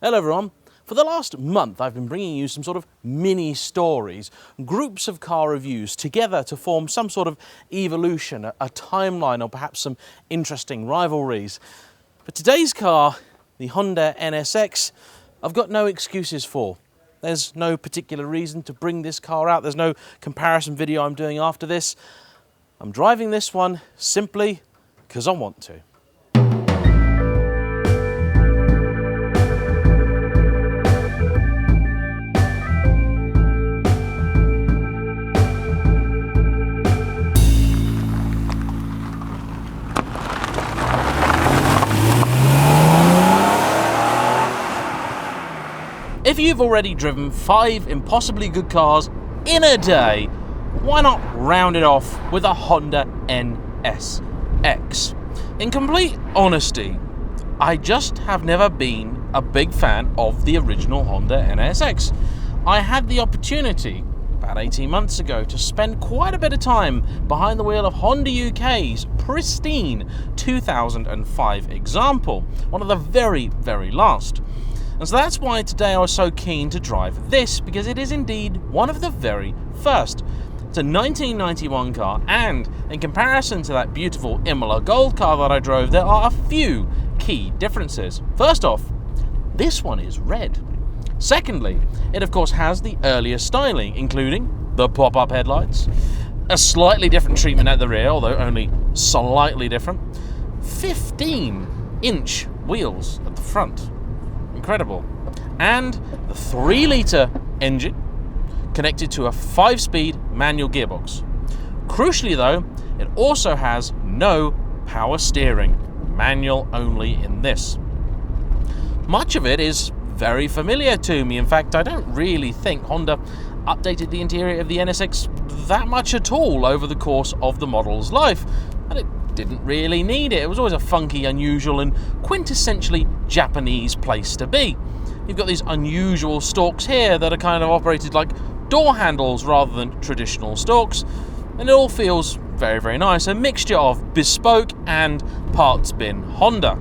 Hello everyone. For the last month I've been bringing you some sort of mini stories, groups of car reviews together to form some sort of evolution, a timeline, or perhaps some interesting rivalries. For today's car, the Honda NSX, I've got no excuses for. There's no particular reason to bring this car out. There's no comparison video I'm doing after this. I'm driving this one simply because I want to. If you've already driven 5 impossibly good cars in a day, why not round it off with a Honda NSX? In complete honesty, I just have never been a big fan of the original Honda NSX. I had the opportunity about 18 months ago to spend quite a bit of time behind the wheel of Honda UK's pristine 2005 example, one of the very, very last. And so that's why today I was so keen to drive this, because it is indeed one of the very first. It's a 1991 car, and in comparison to that beautiful Imola Gold car that I drove, there are a few key differences. First off, this one is red. Secondly, it of course has the earlier styling, including the pop-up headlights, a slightly different treatment at the rear, although only slightly different, 15-inch wheels at the front. Incredible. And the 3-litre engine connected to a 5-speed manual gearbox. Crucially though, it also has no power steering, manual only in this. Much of it is very familiar to me. In fact, I don't really think Honda updated the interior of the NSX that much at all over the course of the model's life, and it didn't really need it. It was always a funky, unusual, and quintessentially Japanese place to be. You've got these unusual stalks here that are kind of operated like door handles rather than traditional stalks, and it all feels very, very nice. A mixture of bespoke and parts bin Honda.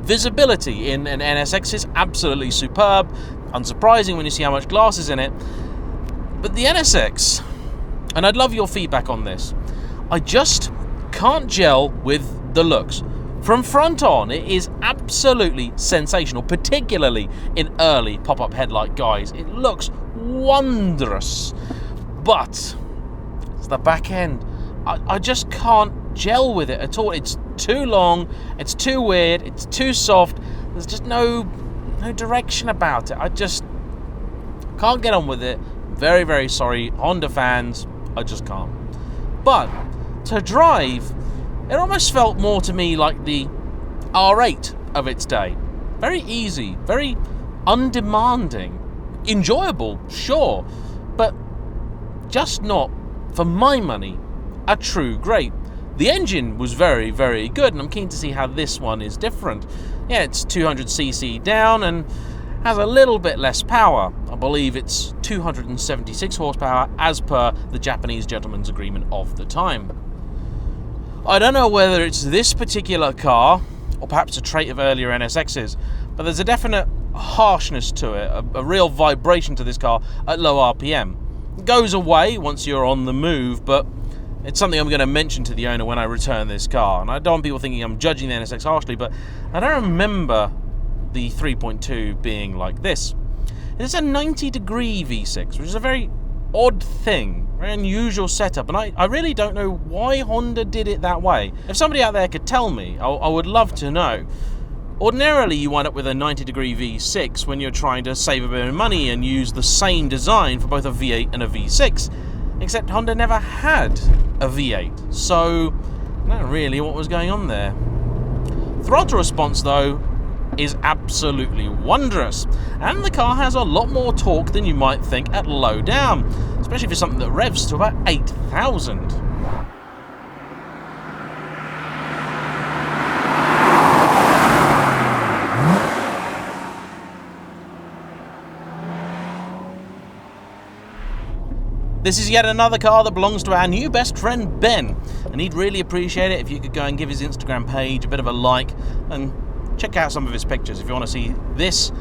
Visibility in an NSX is absolutely superb, unsurprising when you see how much glass is in it. But the NSX, and I'd love your feedback on this, I just can't gel with the looks. From front on, it is absolutely sensational, particularly in early pop-up headlight guise. It looks wondrous. But it's the back end. I just can't gel with it at all. It's too long, it's too weird, it's too soft. There's just no direction about it. I just can't get on with it. Very, very sorry, Honda fans, I just can't. But to drive, it almost felt more to me like the R8 of its day. Very easy, very undemanding, enjoyable, sure, but just not, for my money, a true great. The engine was very, very good, and I'm keen to see how this one is different. Yeah, it's 200cc down and has a little bit less power. I believe it's 276 horsepower as per the Japanese gentleman's agreement of the time. I don't know whether it's this particular car or perhaps a trait of earlier NSXs, but there's a definite harshness to it, a real vibration to this car at low RPM. It goes away once you're on the move, but it's something I'm going to mention to the owner when I return this car. And I don't want people thinking I'm judging the NSX harshly, but I don't remember the 3.2 being like this. It's a 90-degree V6, which is a very odd thing, very unusual setup, and I really don't know why Honda did it that way. If somebody out there could tell me, I would love to know. Ordinarily, you wind up with a 90-degree V6 when you're trying to save a bit of money and use the same design for both a V8 and a V6. Except Honda never had a V8, so not really what was going on there. Throttle response, though, is absolutely wondrous, and the car has a lot more torque than you might think at low down, especially for something that revs to about 8,000. This is yet another car that belongs to our new best friend Ben, and he'd really appreciate it if you could go and give his Instagram page a bit of a like and check out some of his pictures if you want to see this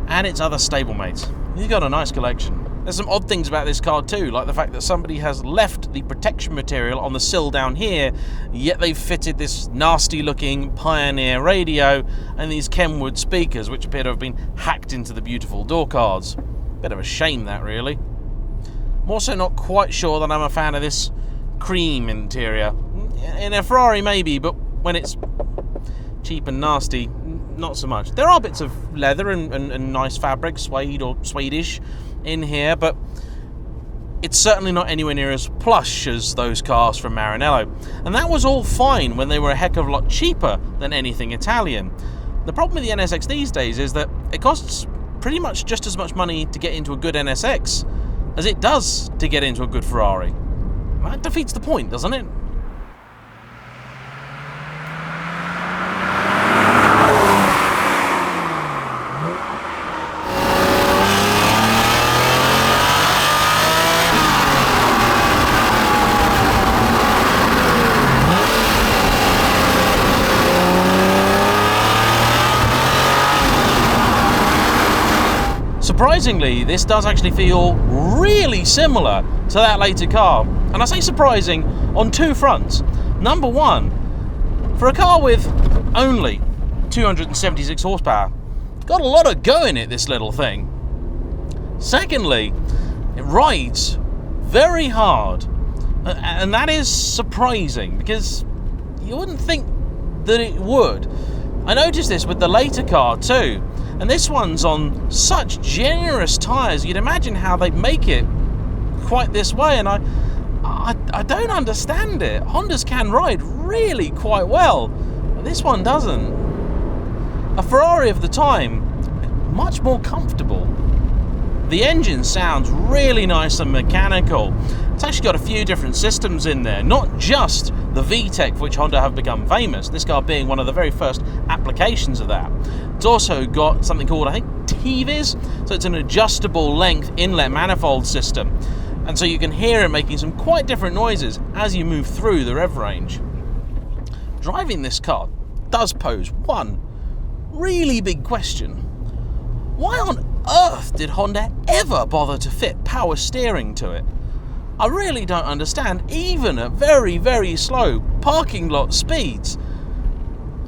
and its other stablemates. He's got a nice collection. There's some odd things about this car too, like the fact that somebody has left the protection material on the sill down here, yet they've fitted this nasty looking Pioneer radio and these Kenwood speakers, which appear to have been hacked into the beautiful door cards. Bit of a shame, that, really. I'm also not quite sure that I'm a fan of this cream interior. In a Ferrari maybe, but when it's cheap and nasty, not so much. There are bits of leather and nice fabric, suede or Swedish, in here, but it's certainly not anywhere near as plush as those cars from Maranello. And that was all fine when they were a heck of a lot cheaper than anything Italian. The problem with the NSX these days is that it costs pretty much just as much money to get into a good NSX as it does to get into a good Ferrari. That defeats the point, doesn't it? Surprisingly, this does actually feel really similar to that later car. And I say surprising on two fronts. Number one, for a car with only 276 horsepower, it's got a lot of go in it, this little thing. Secondly, it rides very hard. And that is surprising, because you wouldn't think that it would. I noticed this with the later car too. And this one's on such generous tyres, you'd imagine how they make it quite this way, and I don't understand it. Hondas can ride really quite well, but this one doesn't. A Ferrari of the time, much more comfortable. The engine sounds really nice and mechanical. It's actually got a few different systems in there, not just the VTEC for which Honda have become famous, this car being one of the very first applications of that. It's also got something called, I think, TVIS, so it's an adjustable length inlet manifold system. And so you can hear it making some quite different noises as you move through the rev range. Driving this car does pose one really big question. Why on earth did Honda ever bother to fit power steering to it? I really don't understand, even at very, very slow parking lot speeds.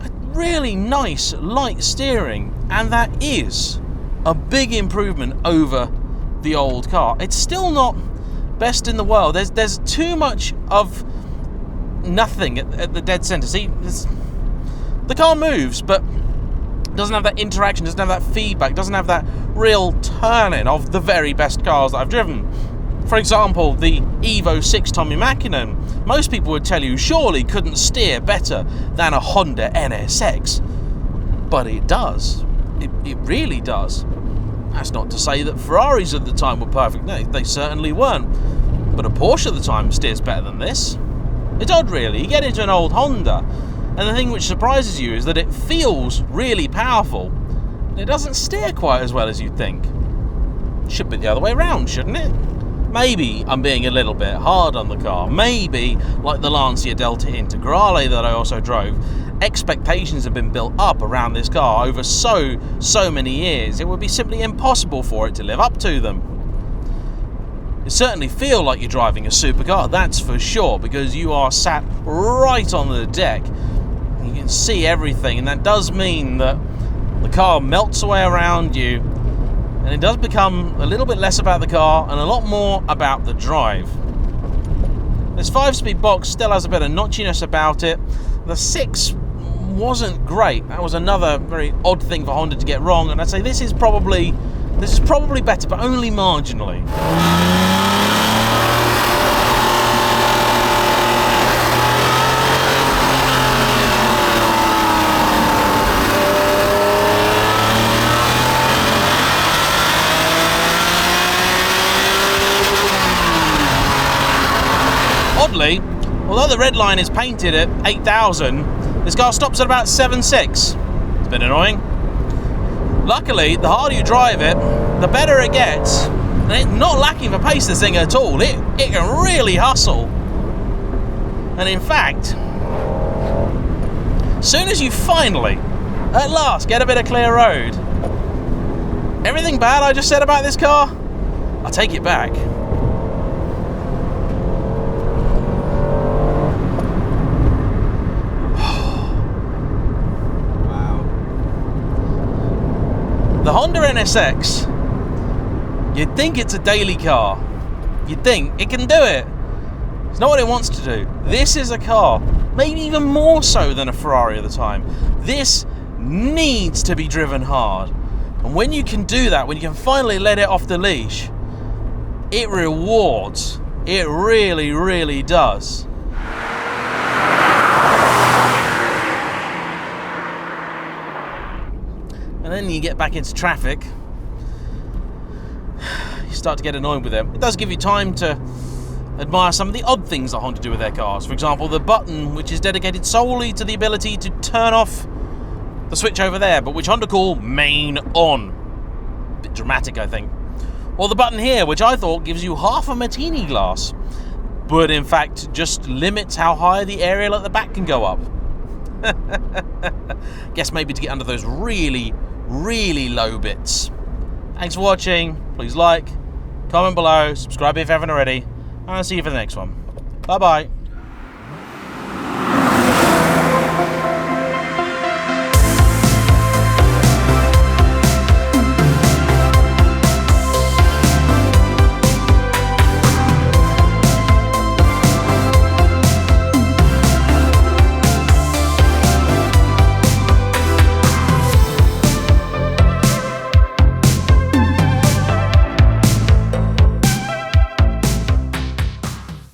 A really nice light steering, and that is a big improvement over the old car. It's still not best in the world. There's too much of nothing at the dead center. See, the car moves, but doesn't have that interaction, doesn't have that feedback, doesn't have that real turn-in of the very best cars that I've driven. For example, the Evo 6 Tommi Mäkinen, most people would tell you surely couldn't steer better than a Honda NSX. But it does. It really does. That's not to say that Ferraris at the time were perfect. No, they certainly weren't. But a Porsche at the time steers better than this. It's odd, really. You get into an old Honda, and the thing which surprises you is that it feels really powerful. It doesn't steer quite as well as you'd think. Should be the other way around, shouldn't it? Maybe I'm being a little bit hard on the car. Maybe, like the Lancia Delta Integrale that I also drove, expectations have been built up around this car over so many years. It would be simply impossible for it to live up to them. You certainly feel like you're driving a supercar, that's for sure, because you are sat right on the deck. You can see everything, and that does mean that the car melts away around you, and it does become a little bit less about the car and a lot more about the drive. This 5-speed box still has a bit of notchiness about it. The 6 wasn't great. That was another very odd thing for Honda to get wrong, and I'd say this is probably better, but only marginally. Oddly, although the red line is painted at 8,000, this car stops at about 7.6. It's a bit annoying. Luckily, the harder you drive it, the better it gets, And it's not lacking for pace, this thing, at all. It can really hustle. And in fact, as soon as you finally, at last, get a bit of clear road, everything bad I just said about this car, I'll take it back. Wow. The Honda NSX, you'd think it's a daily car. You'd think it can do it. It's not what it wants to do. This is a car, maybe even more so than a Ferrari at the time. This needs to be driven hard. And when you can do that, when you can finally let it off the leash, it rewards. It really, really does. And then you get back into traffic, you start to get annoyed with them. It does give you time to admire some of the odd things that Honda do with their cars. For example, the button which is dedicated solely to the ability to turn off the switch over there, but which Honda call main on. A bit dramatic, I think. Or the button here, which I thought gives you half a martini glass, but in fact just limits how high the aerial at the back can go up. Guess maybe to get under those really, really low bits. Thanks for watching. Please like, comment below, subscribe if you haven't already, and I'll see you for the next one. Bye bye.